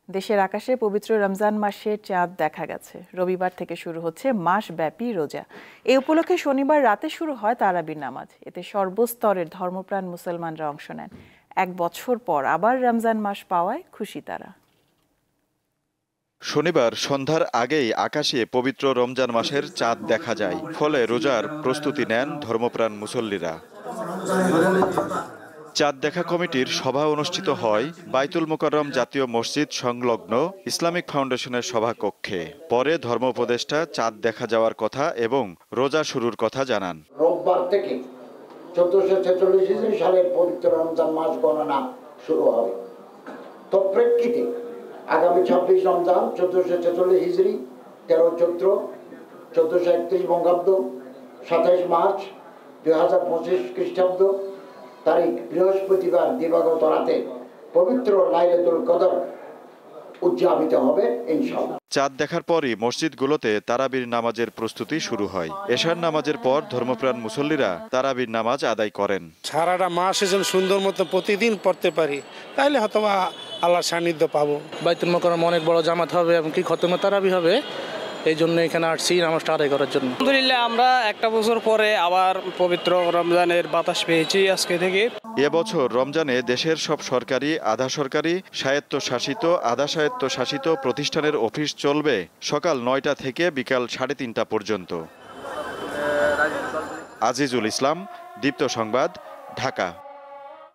দেশের আকাশে পবিত্র রমজান মাসের চাঁদ দেখা গেছে। রবিবার থেকে শুরু হচ্ছে মাসব্যাপী রোজা। এই উপলক্ষে শনিবার রাতে শুরু হয় তারাবির নামাজ। এতে সর্বস্তরের ধর্মপ্রাণ মুসলমানরা অংশ নেন। 1 বছর পর আবার রমজান মাস পাওয়ায় খুশি তারা। শনিবার সন্ধ্যার আগেই আকাশে পবিত্র রমজান মাসের চাঁদ দেখা যায়, ফলে রোজার প্রস্তুতি নেন ধর্মপ্রাণ মুসল্লিরা। চাঁদ দেখা কমিটির সভা অনুষ্ঠিত হয় বাইতুল মোকাররম জাতীয় মসজিদ সংলগ্ন ইসলামিক ফাউন্ডেশনের সভাকক্ষে। পরে ধর্ম উপদেষ্টা চাঁদ দেখা যাওয়ার কথা এবং রোজা শুরুর কথা জানান। রোববার থেকে 1446 হিজরি সালের পবিত্র রমজান মাস গণনা শুরু হবে। তো প্রেক্ষিতে আগামী 26 রমজান 1446 হিজরি, 13 চৈত্র 1431 বঙ্গাব্দ, 27 মার্চ 2025 খ্রিস্টাব্দ তারিখ বৃহস্পতিবার দিবাগত রাতে পবিত্র লাইলাতুল কদর উদযাপিত হবে ইনশাআল্লাহ। চাঁদ দেখার পরই মসজিদগুলোতে তারাবির নামাজের প্রস্তুতি শুরু হয়। এশার নামাজের পর ধর্মপ্রাণ মুসল্লিরা তারাবির নামাজ আদায় করেন। সারাটা মাস যেন সুন্দর মতো প্রতিদিন পড়তে পারি, তাইলে হয়তো আল্লাহর সান্নিধ্য পাবো। বাইতুল মোকাররম অনেক বড় জামাত হবে এবং কি খতমে তারাবি হবে, এই জন্য এখানে আসছি নামাজটা আদায় করার জন্য। আলহামদুলিল্লাহ, আমরা একটা বছর পরে আবার পবিত্র রমজানের বাতাস পেয়েছি আজকে থেকে। এবছর রমজানে দেশের সব সরকারি, আধা সরকারি, স্বায়ত্তশাসিত, আধা স্বায়ত্তশাসিত প্রতিষ্ঠানের অফিস চলবে সকাল 9টা থেকে বিকাল 3:30 পর্যন্ত। আজিজুল ইসলাম, দীপ্ত সংবাদ, ঢাকা।